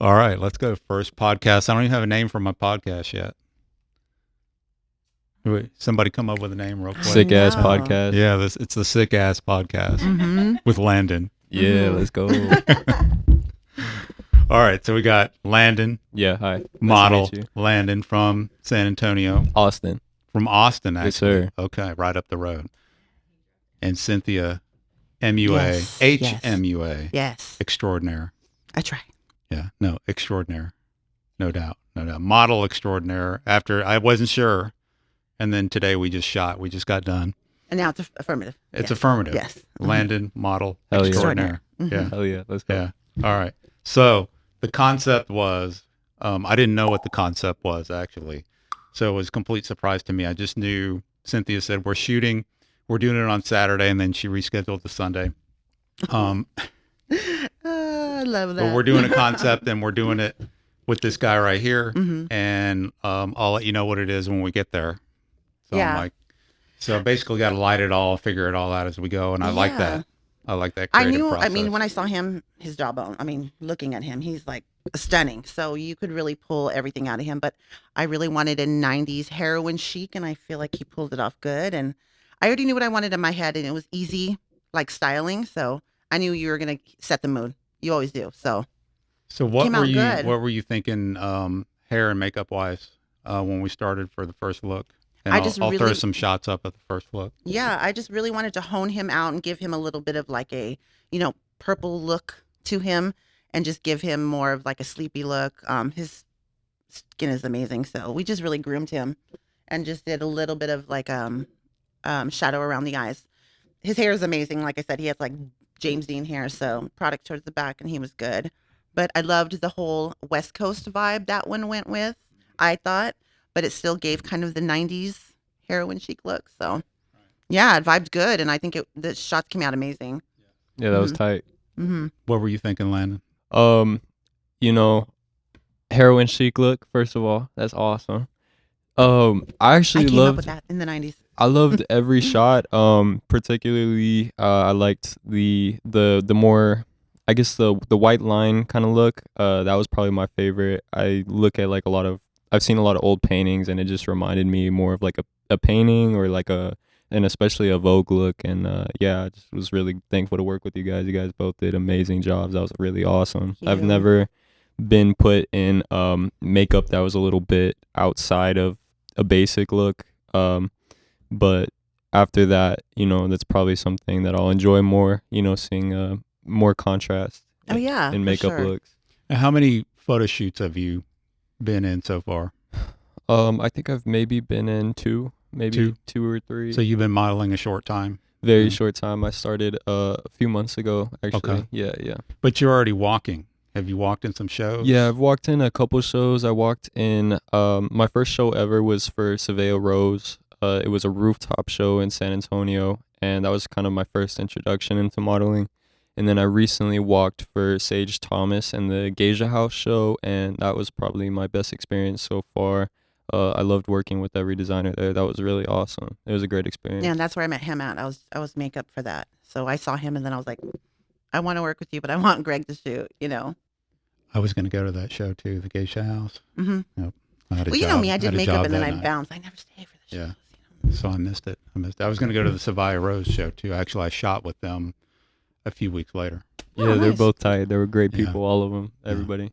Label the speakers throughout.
Speaker 1: All right, let's go. First podcast. I don't even have a name for my podcast yet. Wait, somebody come up with a name real quick.
Speaker 2: Sick ass
Speaker 3: No.
Speaker 2: podcast.
Speaker 1: Yeah, it's the Sick Ass Podcast
Speaker 3: Mm-hmm.
Speaker 1: with Landon.
Speaker 2: Yeah, let's go.
Speaker 1: All right, so we got Landon,
Speaker 2: Yeah, hi. Nice to
Speaker 1: model
Speaker 2: meet you.
Speaker 1: Landon from San Antonio,
Speaker 2: Austin.
Speaker 1: from Austin, actually.
Speaker 2: Yes, sir.
Speaker 1: Okay, right up the road. And Cynthia, MUA,
Speaker 3: Yes,
Speaker 1: HMUA,
Speaker 3: Yes,
Speaker 1: extraordinaire.
Speaker 3: I try.
Speaker 1: Yeah, no, extraordinaire. No doubt. No doubt. Model extraordinaire. After I wasn't sure. And then today we just got done.
Speaker 3: And now it's affirmative.
Speaker 1: It's
Speaker 3: Yes.
Speaker 1: affirmative.
Speaker 3: Yes. Mhm.
Speaker 1: Landon, model,
Speaker 2: Hell yeah.
Speaker 1: extraordinaire.
Speaker 3: Mhm.
Speaker 1: Yeah.
Speaker 2: Hell yeah, let's go.
Speaker 1: Yeah. All right. So the concept was, I didn't know what the concept was actually. So it was a complete surprise to me. I just knew Cynthia said, we're doing it on Saturday. And then she rescheduled to Sunday.
Speaker 3: I love that.
Speaker 1: But we're doing a concept and we're doing it with this guy right here.
Speaker 3: Mhm.
Speaker 1: And I'll let you know what it is when we get there. So
Speaker 3: Yeah.
Speaker 1: I'm like, so basically got to light it all, figure it all out as we go. And I like
Speaker 3: Yeah.
Speaker 1: that. I like that
Speaker 3: I
Speaker 1: creative
Speaker 3: knew.
Speaker 1: process.
Speaker 3: I mean, when I saw him, his jawbone. I mean, looking at him, he's like stunning. So you could really pull everything out of him. But I really wanted a '90s heroin chic, and I feel like he pulled it off good. And I already knew what I wanted in my head, and it was easy, like styling. So I knew you were gonna set the mood. You always do. So
Speaker 1: So what
Speaker 3: Came
Speaker 1: were
Speaker 3: out
Speaker 1: you
Speaker 3: good.
Speaker 1: what were you thinking hair and makeup wise when we started for the first look? And
Speaker 3: I
Speaker 1: I'll,
Speaker 3: just
Speaker 1: I'll throw
Speaker 3: really-
Speaker 1: some shots up at the first look.
Speaker 3: yeah, I just really wanted to hone him out and give him a little bit of like a, purple look to him, and just give him more of like a sleepy look. His skin is amazing, so we just really groomed him, and just did a little bit of like shadow around the eyes. His hair is amazing. Like I said, he has like James Dean hair, so product towards the back, and he was good. But I loved the whole West Coast vibe that one went with, I thought, but it still gave kind of the '90s heroin chic look. So yeah, it vibed good, and I think the shots came out amazing.
Speaker 2: Yeah, that was tight.
Speaker 3: Mm-hmm.
Speaker 1: What were you thinking, Landon?
Speaker 2: You know, heroin chic look, first of all. That's awesome. I
Speaker 3: I
Speaker 2: actually
Speaker 3: came up
Speaker 2: loved
Speaker 3: with that in the '90s.
Speaker 2: I loved every shot. Particularly I liked the more, I guess, the white line kind of look. That was probably my favorite. I look at like I've seen a lot of old paintings, and it just reminded me more of like a painting, or like and especially a Vogue look. And yeah, I just was really thankful to work with you guys. You guys both did amazing jobs. That was really awesome.
Speaker 3: Thank
Speaker 2: I've
Speaker 3: you.
Speaker 2: never been put in makeup that was a little bit outside of a basic look. But after that, that's probably something that I'll enjoy more, seeing more contrast
Speaker 3: Oh yeah,
Speaker 2: in
Speaker 3: for
Speaker 2: makeup
Speaker 3: sure.
Speaker 2: looks.
Speaker 1: Now, how many photo shoots have you been in so far?
Speaker 2: I think I've maybe been in two or three.
Speaker 1: So you've been modeling a short time,
Speaker 2: Very short time. I started a few months ago, actually.
Speaker 1: Okay.
Speaker 2: Yeah.
Speaker 1: but you're already walking. Have you walked in some shows?
Speaker 2: Yeah, I've walked in a couple shows. I walked in, my first show ever was for Saveo Rose. It was a rooftop show in San Antonio, and that was kind of my first introduction into modeling. And then I recently walked for Sage Thomas and the Geisha House show, and that was probably my best experience so far. I loved working with every designer there. That was really awesome. It was a great experience.
Speaker 3: Yeah, and that's where I met him at. I was makeup for that, so I saw him, and then I was like, I want to work with you, but I want Greg to shoot.
Speaker 1: I was going to go to that show too, the Geisha House.
Speaker 3: Mm-hmm.
Speaker 1: Yep. I had a
Speaker 3: Well, you know
Speaker 1: job-
Speaker 3: me, I did
Speaker 1: had a
Speaker 3: makeup
Speaker 1: job
Speaker 3: and then
Speaker 1: that
Speaker 3: I
Speaker 1: night.
Speaker 3: bounced. I never stay for the
Speaker 1: Yeah.
Speaker 3: shows.
Speaker 1: So I missed it. I was going to go to the Savaya Rose show too. Actually, I shot with them a few weeks later.
Speaker 2: Yeah,
Speaker 3: Oh,
Speaker 2: they're
Speaker 3: nice.
Speaker 2: both tight. They were great
Speaker 1: Yeah.
Speaker 2: people, all of them,
Speaker 1: Yeah.
Speaker 2: everybody.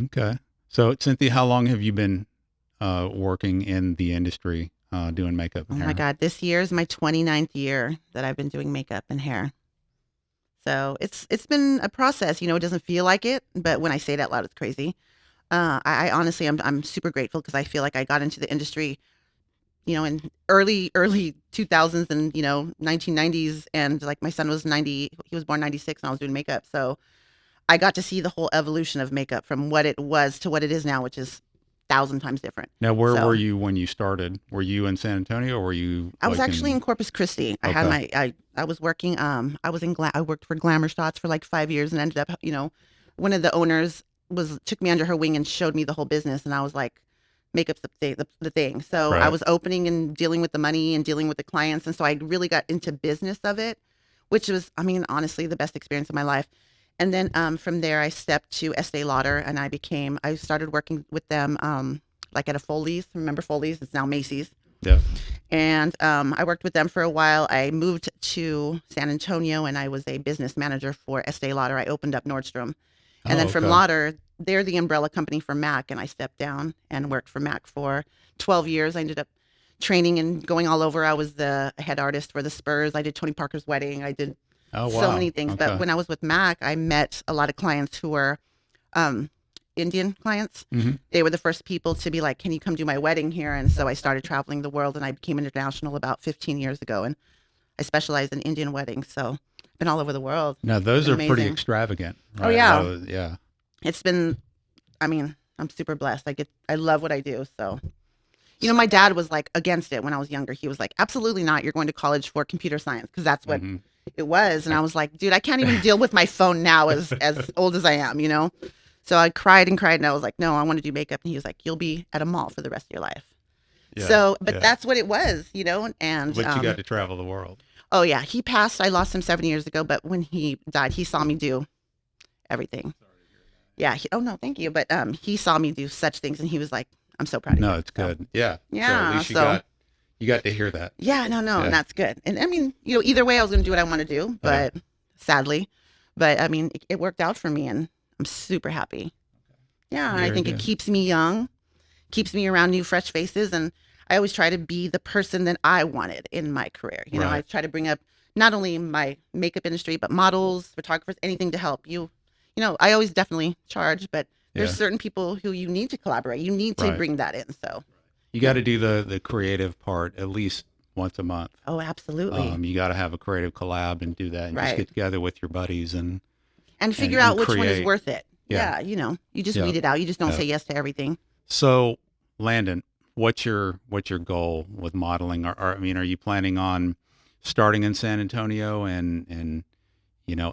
Speaker 1: Okay. So Cynthia, how long have you been working in the industry doing makeup
Speaker 3: Oh
Speaker 1: and hair?
Speaker 3: my God, this year is my 29th year that I've been doing makeup and hair. So it's been a process. It doesn't feel like it, but when I say it out loud, it's crazy. I honestly, I'm super grateful because I feel like I got into the industry, in early 2000s and 1990s, and like my son was 90, he was born 96, and I was doing makeup, so I got to see the whole evolution of makeup from what it was to what it is now, which is 1,000 times different.
Speaker 1: Now, where
Speaker 3: So-
Speaker 1: were you when you started? Were you in San Antonio or were you?
Speaker 3: I was
Speaker 1: like,
Speaker 3: actually in Corpus Christi. I had I was working, I was in, I worked for Glamour Shots for like 5 years, and ended up, one of the owners took me under her wing and showed me the whole business. And I was like, makeup's the thing. So
Speaker 1: Right.
Speaker 3: I was opening and dealing with the money and dealing with the clients. And so I really got into business of it, which was, honestly, the best experience of my life. And then from there, I stepped to Estee Lauder, and I started working with them like at a Foley's. Remember Foley's? It's now Macy's.
Speaker 1: Yeah.
Speaker 3: And I worked with them for a while. I moved to San Antonio, and I was a business manager for Estee Lauder. I opened up Nordstrom. And
Speaker 1: Oh,
Speaker 3: then from
Speaker 1: okay.
Speaker 3: Lauder, they're the umbrella company for MAC, and I stepped down and worked for MAC for 12 years. I ended up training and going all over. I was the head artist for the Spurs. I did Tony Parker's wedding. I did
Speaker 1: Oh,
Speaker 3: so
Speaker 1: wow.
Speaker 3: many things. But
Speaker 1: Okay.
Speaker 3: when I was with MAC, I met a lot of clients who were um, Indian clients.
Speaker 1: Mhm.
Speaker 3: They were the first people to be like, "Can you come do my wedding here?" And so I started traveling the world, and I became international about 15 years ago. And I specialize in Indian weddings, so I've been all over the world.
Speaker 1: Now, those
Speaker 3: Been
Speaker 1: are pretty
Speaker 3: amazing.
Speaker 1: extravagant,
Speaker 3: Oh
Speaker 1: right? A lot
Speaker 3: yeah,
Speaker 1: of, yeah.
Speaker 3: it's been. I mean, I'm super blessed. I love what I do. So, my dad was like against it when I was younger. He was like, "Absolutely not. You're going to college for computer science because that's what
Speaker 1: Hmm.
Speaker 3: it was." And I was like, "Dude, I can't even deal with my phone now as old as I am." So I cried and cried, and I was like, "No, I want to do makeup." And he was like, "You'll be at a mall for the rest of your life."
Speaker 1: Yeah.
Speaker 3: So, but
Speaker 1: Yeah.
Speaker 3: that's what it was. And
Speaker 1: But you got to travel the world.
Speaker 3: oh yeah, he passed. I lost him 7 years ago, but when he died, he saw me do everything. Yeah. Oh no, thank you. But he saw me do such things, and he was like, "I'm so proud of you."
Speaker 1: No, it's
Speaker 3: So,
Speaker 1: good. Yeah. So at
Speaker 3: yeah.
Speaker 1: least
Speaker 3: So
Speaker 1: you got to hear that.
Speaker 3: yeah, no,
Speaker 1: Yeah.
Speaker 3: and that's good. And I mean, either way, I was going to do what I want to do, but sadly, but I mean, it worked out for me, and I'm super happy. Yeah, and I
Speaker 1: Very
Speaker 3: think it
Speaker 1: good.
Speaker 3: keeps me young, keeps me around new, fresh faces, and I always try to be the person that I wanted in my career. I
Speaker 1: Right.
Speaker 3: try to bring up not only my makeup industry, but models, photographers, anything to help you. I always definitely charge, but there's
Speaker 1: Yeah.
Speaker 3: certain people who you need to collaborate. You need to
Speaker 1: Right.
Speaker 3: bring that in. So,
Speaker 1: You got to do the creative part at least once a month.
Speaker 3: oh, absolutely.
Speaker 1: You got to have a creative collab and do that, and just
Speaker 3: Right.
Speaker 1: get together with your buddies and
Speaker 3: And figure
Speaker 1: and
Speaker 3: out which one is
Speaker 1: create.
Speaker 3: worth it.
Speaker 1: Yeah.
Speaker 3: Yeah, you just
Speaker 1: Yeah.
Speaker 3: weed it out. You just don't
Speaker 1: Yeah.
Speaker 3: say yes to everything.
Speaker 1: So, Landon, what's your goal with modeling? I mean, are you planning on starting in San Antonio and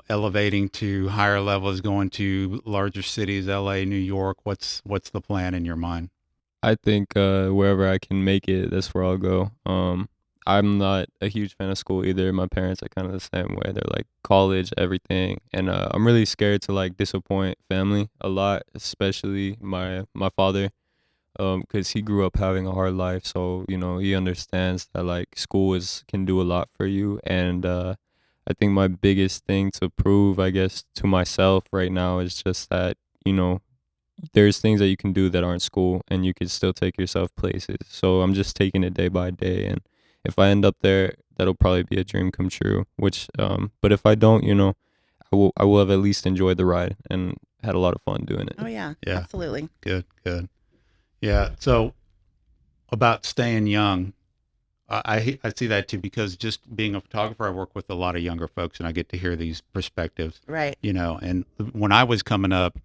Speaker 1: elevating to higher levels, going to larger cities, LA, New York? What's the plan in your mind?
Speaker 2: I think wherever I can make it, that's where I'll go. I'm not a huge fan of school either. My parents are kind of the same way. They're like college, everything, and I'm really scared to like disappoint family a lot, especially my father, because he grew up having a hard life. So he understands that like school is can do a lot for you, and I think my biggest thing to prove, I guess, to myself right now is just that you know there's things that you can do that aren't school and you can still take yourself places. So I'm just taking it day by day, and if I end up there, that'll probably be a dream come true. But if I don't, I will have at least enjoyed the ride and had a lot of fun doing it.
Speaker 3: Oh yeah,
Speaker 1: Yeah.
Speaker 3: absolutely.
Speaker 1: Good, good. Yeah. So about staying young, I see that too because just being a photographer, I work with a lot of younger folks and I get to hear these perspectives.
Speaker 3: Right.
Speaker 1: And when I was coming up,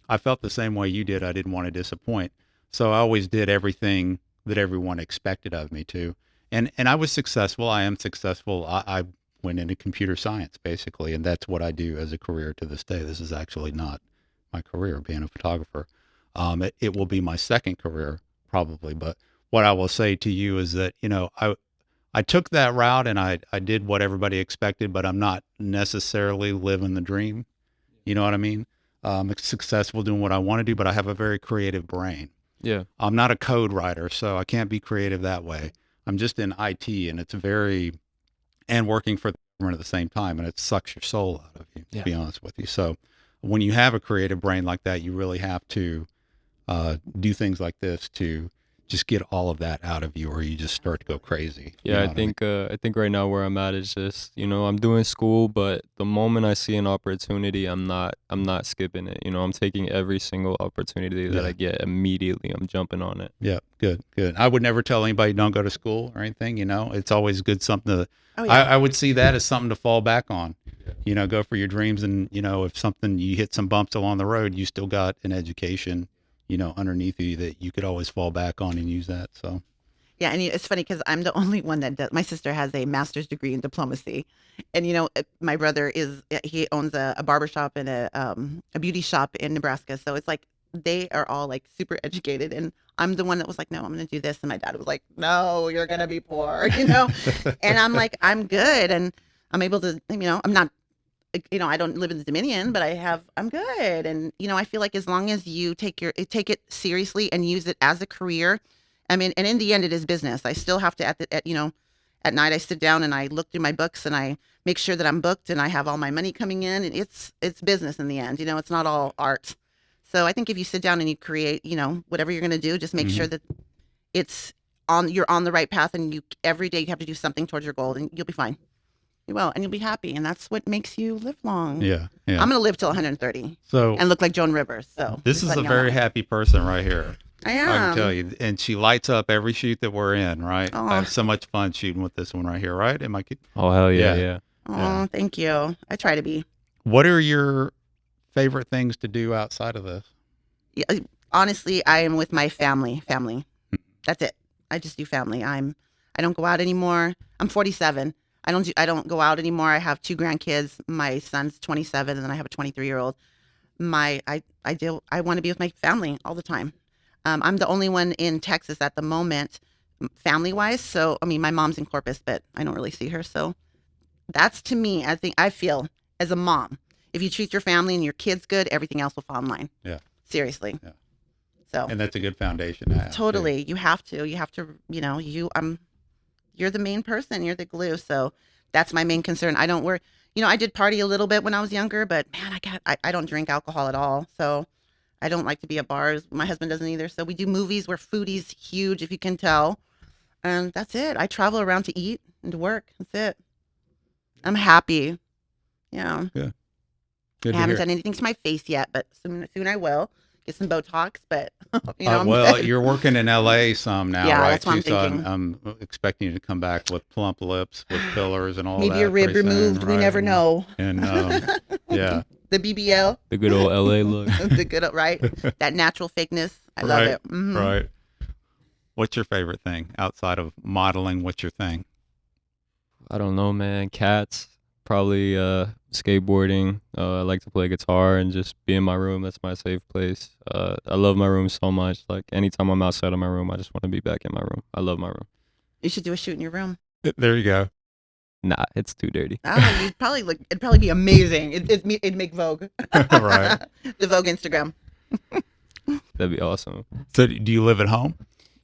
Speaker 1: I felt the same way you did. I didn't want to disappoint. So I always did everything that everyone expected of me to. And I was successful. I am successful. I went into computer science basically, and that's what I do as a career to this day. This is actually not my career, being a photographer. It will be my second career probably. But what I will say to you is that, I took that route and I did what everybody expected, but I'm not necessarily living the dream. You know what I mean? Successful doing what I want to do, but I have a very creative brain.
Speaker 2: Yeah.
Speaker 1: I'm not a code writer, so I can't be creative that way. I'm just in IT, and and working for the government at the same time, and it sucks your soul out of you, to be honest with you. So when you have a creative brain like that, you really have to do things like this to just get all of that out of you, or you just start to go crazy. You
Speaker 2: Yeah,
Speaker 1: know
Speaker 2: I
Speaker 1: what I mean?
Speaker 2: think I think right now where I'm at is just, I'm doing school, but the moment I see an opportunity, I'm not skipping it. I'm taking every single opportunity that
Speaker 1: Yeah.
Speaker 2: I get immediately. I'm jumping on it.
Speaker 1: Yeah, good, good. I would never tell anybody don't go to school or anything. It's always good something to.
Speaker 3: Oh
Speaker 1: I,
Speaker 3: yeah.
Speaker 1: I would see that as something to fall back on. Go for your dreams, and if something you hit some bumps along the road, you still got an education, underneath you that you could always fall back on and use that. So
Speaker 3: Yeah, and it's funny because I'm the only one that does. My sister has a master's degree in diplomacy, and my brother he owns a barber shop and a beauty shop in Nebraska. So it's like they are all like super educated, and I'm the one that was like, no, I'm going to do this, and my dad was like, no, you're going to be poor, and I'm like, I'm good, and I'm able to, I'm not I don't live in the Dominion, but I'm good. And, I feel like as long as you take it seriously and use it as a career, I mean, and in the end, it is business. I still have to, at night, I sit down and I look through my books and I make sure that I'm booked and I have all my money coming in, and it's business in the end. It's not all art. So I think if you sit down and you create, whatever you're going to do, just make sure that you're on the right path, and every day you have to do something towards your goal, and you'll be fine. You will, and you'll be happy, and that's what makes you live long.
Speaker 1: Yeah, yeah.
Speaker 3: I'm gonna live till 130
Speaker 1: So
Speaker 3: and look like Joan Rivers. So
Speaker 1: this
Speaker 3: just
Speaker 1: is a
Speaker 3: letting y'all
Speaker 1: very
Speaker 3: know.
Speaker 1: happy person right here.
Speaker 3: I
Speaker 1: I
Speaker 3: am.
Speaker 1: can tell you, and she lights up every shoot that we're in. Right,
Speaker 3: Aw.
Speaker 1: I have so much fun shooting with this one right here. Right, am I?
Speaker 2: Oh hell yeah,
Speaker 1: Yeah.
Speaker 2: yeah.
Speaker 3: Oh,
Speaker 1: Yeah.
Speaker 3: thank you. I try to be.
Speaker 1: What are your favorite things to do outside of this?
Speaker 3: Yeah, honestly, I am with my family. That's it. I just do family. I don't go out anymore. I'm 47. I don't go out anymore. I have 2 grandkids. My son's 27, and then I have a 23-year-old. I want to be with my family all the time. I'm the only one in Texas at the moment, family wise. So I mean, my mom's in Corpus, but I don't really see her. So that's, to me, I feel as a mom, if you treat your family and your kids good, everything else will fall in line.
Speaker 1: Yeah.
Speaker 3: Seriously.
Speaker 1: Yeah.
Speaker 3: So
Speaker 1: And that's a good foundation to have. too.
Speaker 3: totally, you have to, you're the main person, you're the glue. So that's my main concern. I don't work, I did party a little bit when I was younger, but man, I don't drink alcohol at all. So I don't like to be at bars. My husband doesn't either. So we do movies. We're foodies, huge, if you can tell. And that's it. I travel around to eat and to work. That's it. I'm happy. Yeah.
Speaker 1: Good
Speaker 3: I
Speaker 1: to
Speaker 3: haven't
Speaker 1: hear.
Speaker 3: done anything to my face yet, but soon I will get some Botox. But I'm
Speaker 1: Well,
Speaker 3: good.
Speaker 1: you're working in LA some now,
Speaker 3: Yeah,
Speaker 1: right?
Speaker 3: that's what I'm
Speaker 1: too? So
Speaker 3: thinking.
Speaker 1: I'm expecting you to come back with plump lips, with fillers, and all
Speaker 3: Maybe
Speaker 1: that.
Speaker 3: a rib
Speaker 1: pretty soon,
Speaker 3: removed. We
Speaker 1: right?
Speaker 3: never know.
Speaker 1: And yeah,
Speaker 3: The BBL,
Speaker 2: The good old LA look.
Speaker 3: the good, right? That natural fakeness. I love
Speaker 1: Right,
Speaker 3: it. Mhm.
Speaker 1: right. What's your favorite thing outside of modeling? What's your thing?
Speaker 2: I don't know, man. Cats. Probably skateboarding. I like to play guitar and just be in my room. That's my safe place. I love my room so much. Like anytime I'm outside of my room, I just want to be back in my room. I love my room.
Speaker 3: You should do a shoot in your room.
Speaker 1: There you go.
Speaker 2: Nah, it's too dirty.
Speaker 3: Oh, you'd probably look. It'd probably be amazing. It'd make Vogue.
Speaker 1: Right.
Speaker 3: The Vogue Instagram.
Speaker 2: That'd be awesome.
Speaker 1: So do you live at home?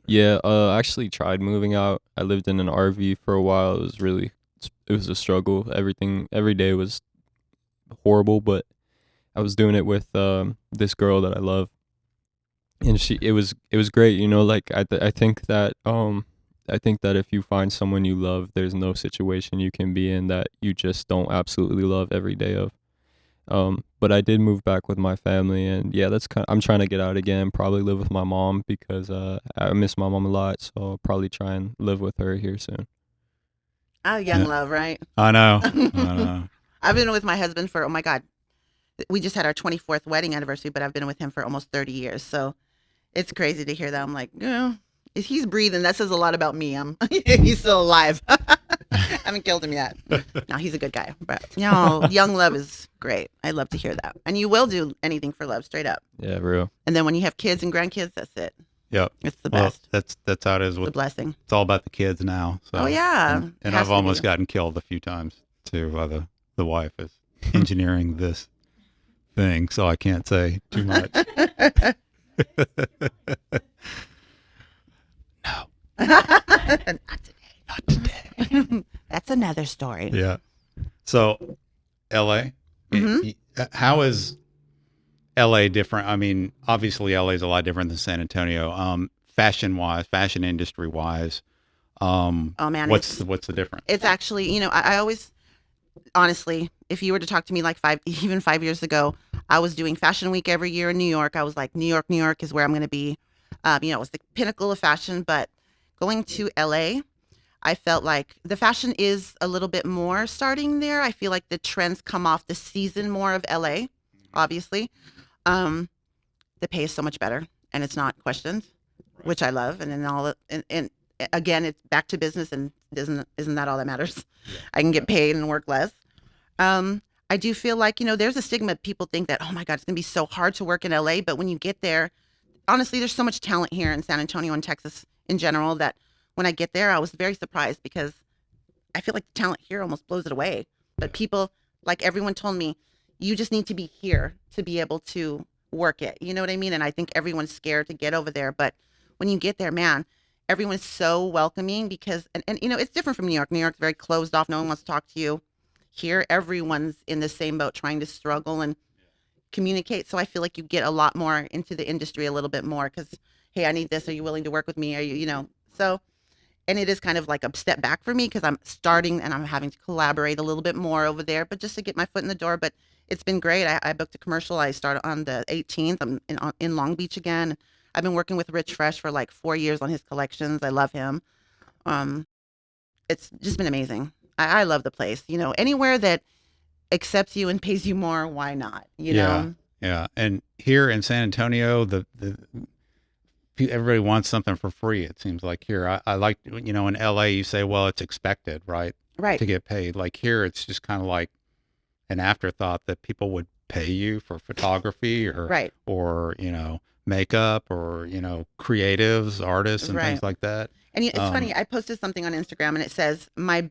Speaker 2: Yeah, I actually tried moving out. I lived in an RV for a while. It was a struggle. Every day was horrible, but I was doing it with this girl that I love, and it was great. Like I think that if you find someone you love, there's no situation you can be in that you just don't absolutely love every day of. But I did move back with my family, and yeah, I'm trying to get out again. Probably live with my mom because I miss my mom a lot. So I'll probably try and live with her here soon.
Speaker 3: Oh, young
Speaker 1: Yeah.
Speaker 3: love, right?
Speaker 1: I know. I know.
Speaker 3: I've been with my husband for, oh my God, we just had our 24th wedding anniversary, but I've been with him for almost 30 years. So it's crazy to hear that. I'm like, if he's breathing, that says a lot about me. He's still alive. I haven't killed him yet. No, he's a good guy. But young love is great. I love to hear that. And you will do anything for love, straight up.
Speaker 2: Yeah, real.
Speaker 3: And then when you have kids and grandkids, that's it.
Speaker 1: Yep.
Speaker 3: It's the
Speaker 1: Well,
Speaker 3: best.
Speaker 1: that's how it is.
Speaker 3: It's a blessing.
Speaker 1: It's all about the kids now. So.
Speaker 3: Oh, yeah.
Speaker 1: And
Speaker 3: It has
Speaker 1: I've
Speaker 3: to
Speaker 1: almost
Speaker 3: be.
Speaker 1: gotten killed a few times too by the wife is engineering this thing, so I can't say too much. No,
Speaker 3: Not today.
Speaker 1: not today.
Speaker 3: That's another story.
Speaker 1: Yeah. So, LA.
Speaker 3: Mhm.
Speaker 1: How is LA different? I mean, obviously LA is a lot different than San Antonio. Fashion wise, fashion industry wise.
Speaker 3: Oh man,
Speaker 1: What's the difference?
Speaker 3: it's actually, I always, honestly, if you were to talk to me like even 5 years ago, I was doing Fashion Week every year in New York. I was like, New York is where I'm going to be. It was the pinnacle of fashion. But going to LA, I felt like the fashion is a little bit more starting there. I feel like the trends come off the season more of LA, obviously. The pay is so much better, and it's not questioned, which I love. And then and again, it's back to business, and isn't that all that matters?
Speaker 1: Yeah.
Speaker 3: I can get paid and work less. I do feel like, there's a stigma. People think that, oh my God, it's gonna be so hard to work in LA. But when you get there, honestly, there's so much talent here in San Antonio and Texas in general that when I get there, I was very surprised because I feel like the talent here almost blows it away. But people Like everyone told me, you just need to be here to be able to work it. You know what I mean? And I think everyone's scared to get over there. But when you get there, man, everyone's so welcoming because, and you know, it's different from New York. New York's very closed off. No one wants to talk to you. Here, everyone's in the same boat trying to struggle and communicate. So I feel like you get a lot more into the industry a little bit more because, hey, I need this. Are you willing to work with me? Are you, you know, so, and it is kind of like a step back for me because I'm starting and I'm having to collaborate a little bit more over there, but just to get my foot in the door. But it's been great. I booked a commercial. I started on the 18th. I'm in Long Beach again. I've been working with Rich Fresh for like 4 years on his collections. I love him. It's just been amazing. I love the place. You know, anywhere that accepts you and pays you more, why not? You know?
Speaker 1: Yeah. And here in San Antonio, everybody wants something for free. It seems like here, I like, you know, in LA, you say, well, it's expected, right?
Speaker 3: Right.
Speaker 1: To get paid. Like here, it's just kind of like an afterthought that people would pay you for photography or,
Speaker 3: Right.
Speaker 1: or, you know, makeup or, you know, creatives, artists and things like that.
Speaker 3: And it's funny. I posted something on Instagram and it says my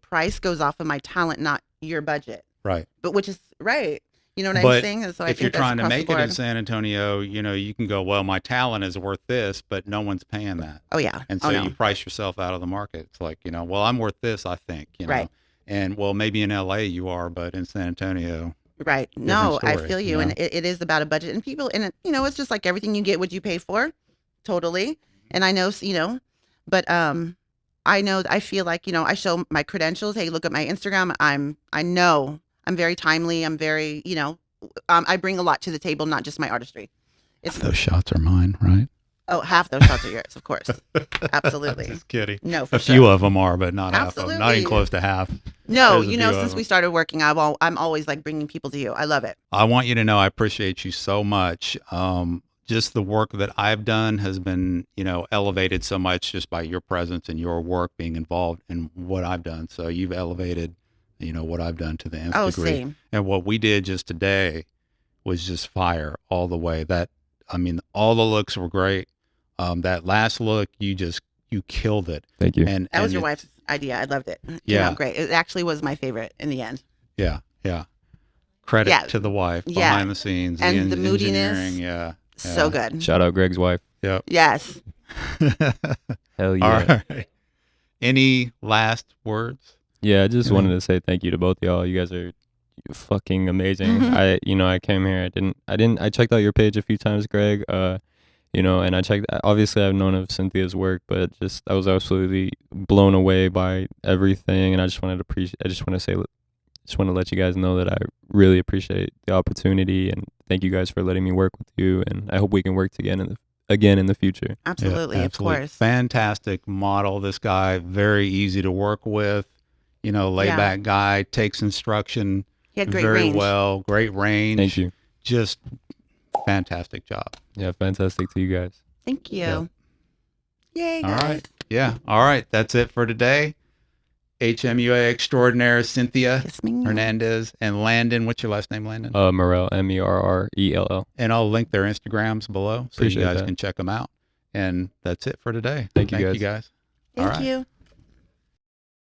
Speaker 3: price goes off of my talent, not your budget.
Speaker 1: Right.
Speaker 3: But which is right. You know what
Speaker 1: But
Speaker 3: I'm saying? And so I
Speaker 1: if
Speaker 3: think
Speaker 1: you're
Speaker 3: that's
Speaker 1: trying to
Speaker 3: across the
Speaker 1: make it in
Speaker 3: board.
Speaker 1: San Antonio, you know, you can go, well, my talent is worth this, but no one's paying that.
Speaker 3: Oh yeah.
Speaker 1: And so
Speaker 3: no.
Speaker 1: you price yourself out of the market. It's like, you know, well, I'm worth this, I think, you know.
Speaker 3: Right.
Speaker 1: And well, maybe in LA you are, but in San Antonio.
Speaker 3: Right. No, I
Speaker 1: story,
Speaker 3: feel you.
Speaker 1: you know?
Speaker 3: And it is about a budget and people, and you know, it's just like everything you get what you pay for. Totally. And I know, you know, but I know, I feel like, you know, I show my credentials. Hey, look at my Instagram. I know I'm very timely. I'm very, you know, I bring a lot to the table, not just my artistry.
Speaker 1: Those shots are mine, right?
Speaker 3: Oh, half those shots are yours, of course. Absolutely.
Speaker 1: Just kidding.
Speaker 3: No, for
Speaker 1: a
Speaker 3: sure.
Speaker 1: few of them are, but not half of them. Not even
Speaker 3: Absolutely.
Speaker 1: close to half.
Speaker 3: No,
Speaker 1: There's a
Speaker 3: you know,
Speaker 1: few of
Speaker 3: since
Speaker 1: them.
Speaker 3: we started working, I'm always like bringing people to you. I love it.
Speaker 1: I want you to know I appreciate you so much. Just the work that I've done has been, you know, elevated so much just by your presence and your work being involved in what I've done. So you've elevated, you know, what I've done to the nth
Speaker 3: Oh,
Speaker 1: degree.
Speaker 3: same.
Speaker 1: And what we did just today was just fire all the way. I mean, all the looks were great. That last look, you killed it.
Speaker 2: Thank you.
Speaker 1: And
Speaker 3: That was your
Speaker 1: it's-
Speaker 3: wife's idea. I loved it. It came
Speaker 1: Yeah.
Speaker 3: out great. It actually was my favorite in the end.
Speaker 1: Yeah. Credit
Speaker 3: Yeah.
Speaker 1: to the wife
Speaker 3: Yeah.
Speaker 1: behind the scenes,
Speaker 3: And the
Speaker 1: engineering.
Speaker 3: moodiness.
Speaker 1: Yeah.
Speaker 3: So good.
Speaker 2: Shout out Greg's wife.
Speaker 1: Yep.
Speaker 3: Yes.
Speaker 2: Hell yeah.
Speaker 1: All right. Any last words?
Speaker 2: Yeah, I just
Speaker 1: Yeah.
Speaker 2: wanted to say thank you to both y'all. You guys are fucking amazing.
Speaker 3: Mhm.
Speaker 2: I came here. I checked out your page a few times, Greg. And I checked. Obviously, I've known of Cynthia's work, but I was absolutely blown away by everything. And I just wanted to let you guys know that I really appreciate the opportunity and thank you guys for letting me work with you. And I hope we can work together again in the future.
Speaker 3: Absolutely.
Speaker 1: Yeah,
Speaker 3: Of course.
Speaker 1: Fantastic model. This guy, very easy to work with. You know, laid back guy, takes instruction
Speaker 3: He had great
Speaker 1: very
Speaker 3: range.
Speaker 1: well. Great range.
Speaker 2: Thank you.
Speaker 1: Just fantastic job.
Speaker 2: Yeah, fantastic to you guys.
Speaker 3: Thank you.
Speaker 1: Yep.
Speaker 3: Yay,
Speaker 1: All
Speaker 3: guys.
Speaker 1: right. Yeah. All right. That's it for today. HMUA extraordinaire Cynthia
Speaker 3: Kiss me.
Speaker 1: Hernandez and Landon. What's your last name, Landon?
Speaker 2: Morell, Merrell.
Speaker 1: And I'll link their Instagrams below so
Speaker 2: Appreciate
Speaker 1: you guys
Speaker 2: that.
Speaker 1: can check them out. And that's it for today.
Speaker 2: Thank you, guys.
Speaker 1: guys.
Speaker 3: Thank
Speaker 1: All right.
Speaker 3: you.